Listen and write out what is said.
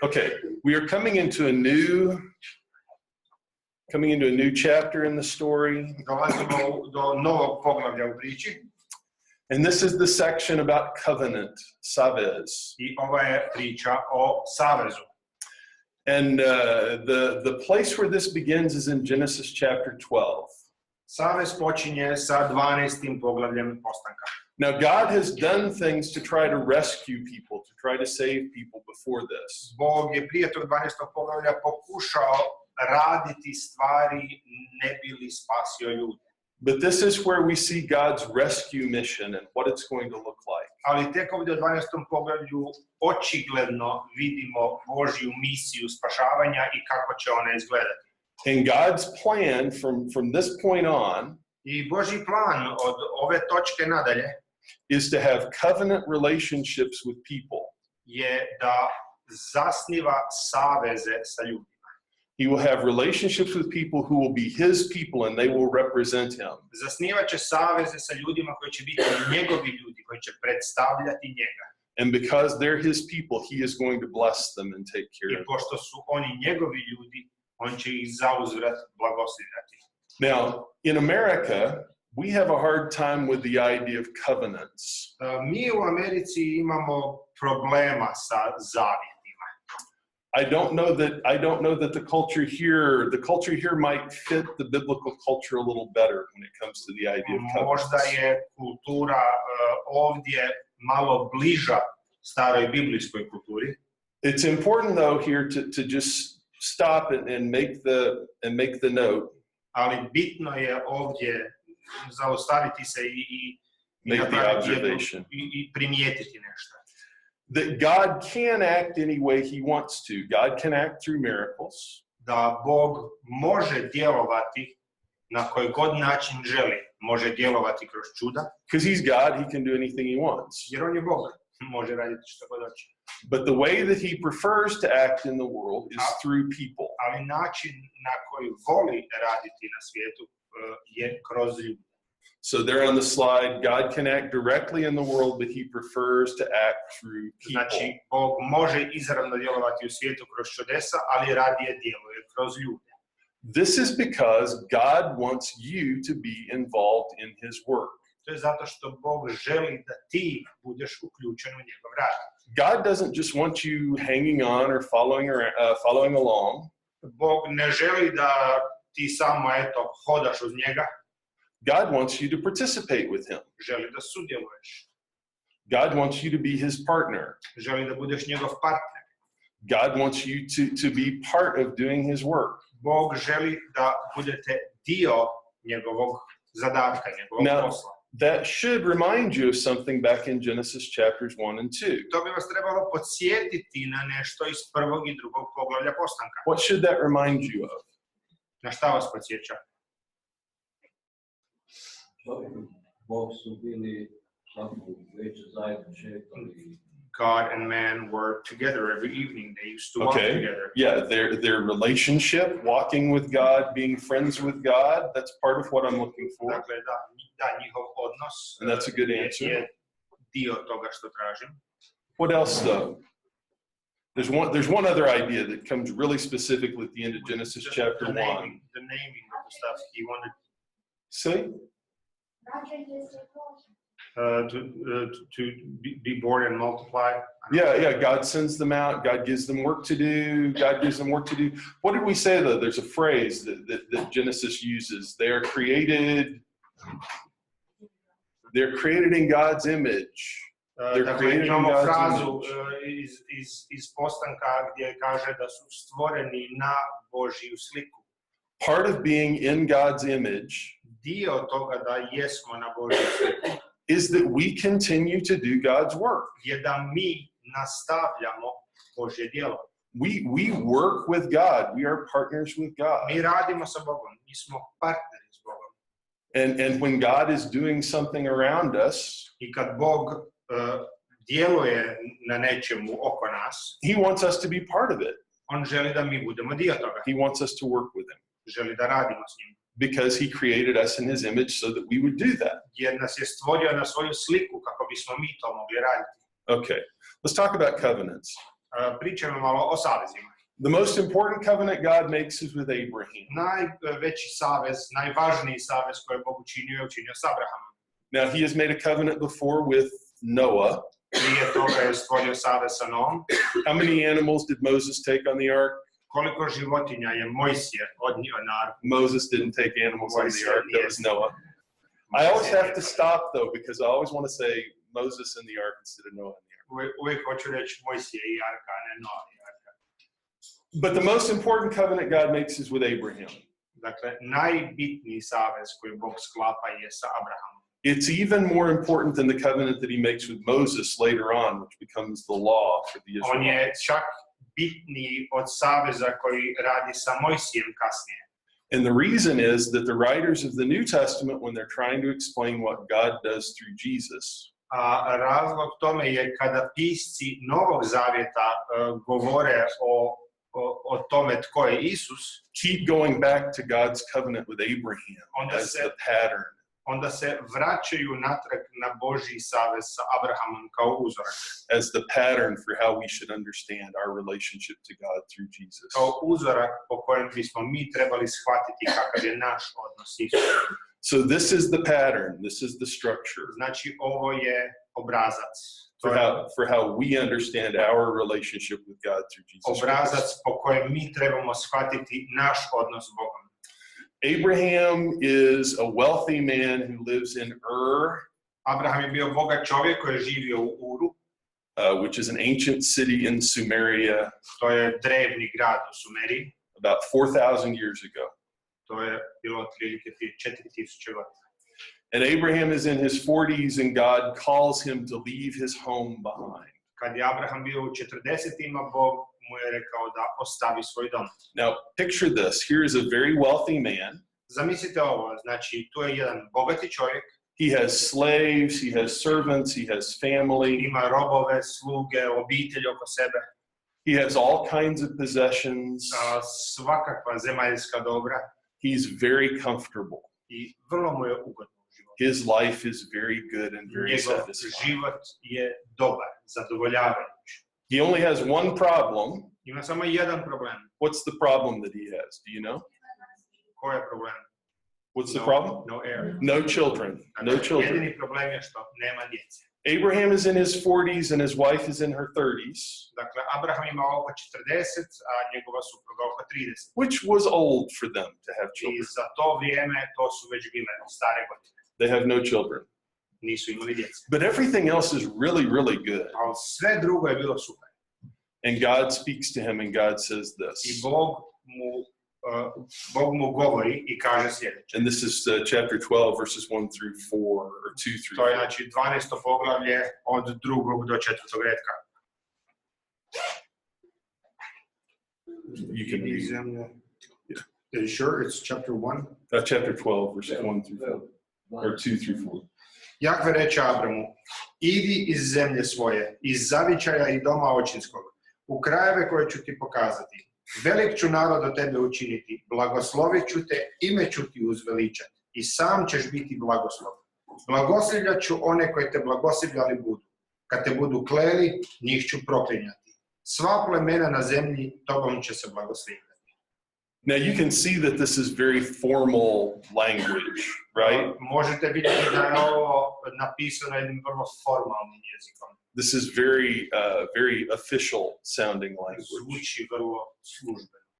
Okay, we are coming into a new chapter in the story. Dolazimo do novog poglavlja u priči. And this is the section about covenant, Savez. I ova je priča o savezu. And the place where this begins is in Genesis chapter 12. Savez počinje sa 12. poglavljem postanka. Now, God has done things to try to rescue people, to try to save people before this. Bog je prije tog 12. poglavlja pokušao raditi stvari ne bi li spasio ljude. But this is where we see God's rescue mission and what it's going to look like. Ali tek ovdje u 12. poglavlju očigledno vidimo Božju misiju spašavanja i kako će ona izgledati. And God's plan from this point on I Božji plan od ove točke nadalje is to have covenant relationships with people. je da zasniva saveze sa ljudima. He will have relationships with people who will be his people and they will represent him. Zasnivat će saveze sa ljudima koji će biti njegovi ljudi, koji će predstavljati njega. And because they're his people, he is going to bless them and take care I of them. pošto su oni njegovi ljudi, on će ih zauzvrat blagoslivljati. Now, in America, we have a hard time with the idea of covenants. Mi u Americi imamo problema sa zavjetima. I don't know that the culture here might fit the biblical culture a little better when it comes to the idea of covenants. Možda je kultura ovdje malo bliža staroj biblijskoj kulturi. It's important though here to just stop and make the note. Ali bitno je ovdje zaustaviti se i primijetiti nešto. That God can act any way he wants to. God can act through miracles. Da Bog može djelovati na koji god način želi. Može djelovati kroz čuda. Because he's God, he can do anything he wants. Jer on je Bog. Može raditi što god hoće. But the way that he prefers to act in the world is through people. Ali način na koji voli raditi na svijetu je kroz ljude. So there on the slide, God can act directly in the world, but he prefers to act through people. Znači, Bog može izravno djelovati u svijetu kroz čudesa, ali radije djeluje kroz ljude. This is because God wants you to be involved in his work. To je zato što Bog želi da ti budeš uključen u njegov rad. God doesn't just want you hanging on or following along. Bog ne želi da ti samo hodaš uz njega. God wants you to participate with him. Želi da sudjeluješ. God wants you to be his partner. Želi da budeš njegov partner. God wants you to be part of doing his work. Bog želi da budete dio njegovog zadatka, njegovog posla. That should remind you of something back in Genesis chapters 1 and 2. To bi vas trebalo podsjetiti na nešto iz prvog i drugog poglavlja postanka. What should that remind you of? Na šta vas podsjeća? God and man were together every evening. They used to walk together. Yeah, their relationship, walking with God, being friends with God, that's part of what I'm looking for. Dakle, da, njihov odnos. And that's a good answer. Je dio toga što tražim. What else though? There's one other idea that comes really specifically at the end of Genesis chapter 1. The naming of the stuff he wanted. See? To be born and multiply. Yeah. God sends them out. God gives them work to do. What did we say though? There's a phrase that Genesis uses. They're created in God's image. They're created in God's image. Iz postanka gdje kaže da su stvoreni na Božju sliku. Part of being in God's image. Dio toga da jesmo na Božju sliku. Is that we continue to do God's work. Je da mi nastavljamo Božje djelo. We work with God. We are partners with God. Mi radimo sa Bogom. Mi smo partneri s Bogom. And when God is doing something around us, I kad Bog djeluje na nečemu oko nas, he wants us to be part of it. On želi da mi budemo dio toga. He wants us to work with him. Želi da radimo s njim. Because he created us in his image so that we would do that. Jer nas je stvorio na svoju sliku kako bismo mi to mogli raditi. Okay, let's talk about covenants. Pričajmo malo o savezima. The most important covenant God makes is with Abraham. Najveći savez, najvažniji savez koji je Bog učinio s Abrahamom. Now, he has made a covenant before with Noah. Prije toga je stvorio savez sa Noom. How many animals did Moses take on the ark? Koliko životinja je Mojsije odnio na arku? Moses didn't take animals on the ark. That was Noah. I always have to stop, though, because I always want to say Moses in the ark instead of Noah in the ark. Uvijek hoću reći Mojsije i arka, ne Noa i arka. But the most important covenant God makes is with Abraham. Dakle, najbitniji savez koji Bog sklapa je sa Abrahamom. It's even more important than the covenant that he makes with Moses later on, which becomes the law for the Israelites. On je čak bitniji od saveza koji radi sa Mojsijem kasnije. And the reason is that the writers of the New Testament, when they're trying to explain what God does through Jesus, A razlog tome je kada pisci Novog Zavjeta govore o tome tko je Isus, keep going back to God's covenant with Abraham as the pattern. Onda se vraćaju natrag na Božji savez sa Abrahamom kao uzorak. As the pattern for how we should understand our relationship to God through Jesus. Kao uzorak po kojem bismo mi trebali shvatiti kakav je naš odnos s Isusom. So this is the pattern, this is the structure. Znači ovo je obrazac. For how we understand our relationship with God through Jesus. Obrazac po kojem mi trebamo shvatiti naš odnos s Bogom. Abraham is a wealthy man who lives in Ur. Abraham je bio bogat čovjek koji je živio u Uru. Which is an ancient city in Sumeria. To je drevni grad u Sumeriji. About 4,000 years ago. To je bilo otprilike 4,000 godina. And Abraham is in his 40s and God calls him to leave his home behind. Kad je Abraham bio u 40-ima, Bog mu je rekao da ostavi svoj dom. Now, picture this. Here is a very wealthy man. Zamislite ovo, znači tu je jedan bogati čovjek. He has slaves, he has servants, he has family. Ima robove, sluge, obitelj oko sebe. He has all kinds of possessions. Svakakva zemaljska dobra. He's very comfortable. I vrlo mu je ugodno u životu. His life is very good and very satisfying. Život je dobar, zadovoljavajući. He only has one problem. Ima samo jedan problem. What's the problem that he has? Do you know? Koji je problem? What's the problem? No heir. No children. No children. Jedini problem je što nema djece. Abraham is in his 40s and his wife is in her 30s. Dakle, Abraham ima oko 40, a njegova supruga oko 30. Which was old for them to have children. I za to vrijeme to su već bile stare godine. They have no children. Nisu imali djece. But everything else is really, really good. Ali sve drugo je bilo super. And God speaks to him and God says this. I Bog mu govori i kaže sljedeće. And this is chapter 12, verses 1 through 4, or 2 through 4. To je znači 12. poglavlje od 2. do 4. retka. You can read. Yeah. Are you sure it's chapter 1? Chapter 12, verses 1 through 4, or 2 through 4. Jahve reče Abramu, idi iz zemlje svoje, iz zavičaja i doma očinskog, u krajeve koje ću ti pokazati. Velik ću narod od tebe učiniti, blagoslovit ću te, ime ću ti uzveličati i sam ćeš biti blagoslov. Blagoslivljat ću one koje te blagoslivljali budu. Kad te budu kleli, njih ću proklinjati. Sva plemena na zemlji tobom će se blagoslivljati. Now you can see that this is very formal language, right? Možete vidjeti da je ovo napisano jednim vrlo formalnim jezikom. This is very, very official sounding language. Zvuči vrlo službeno.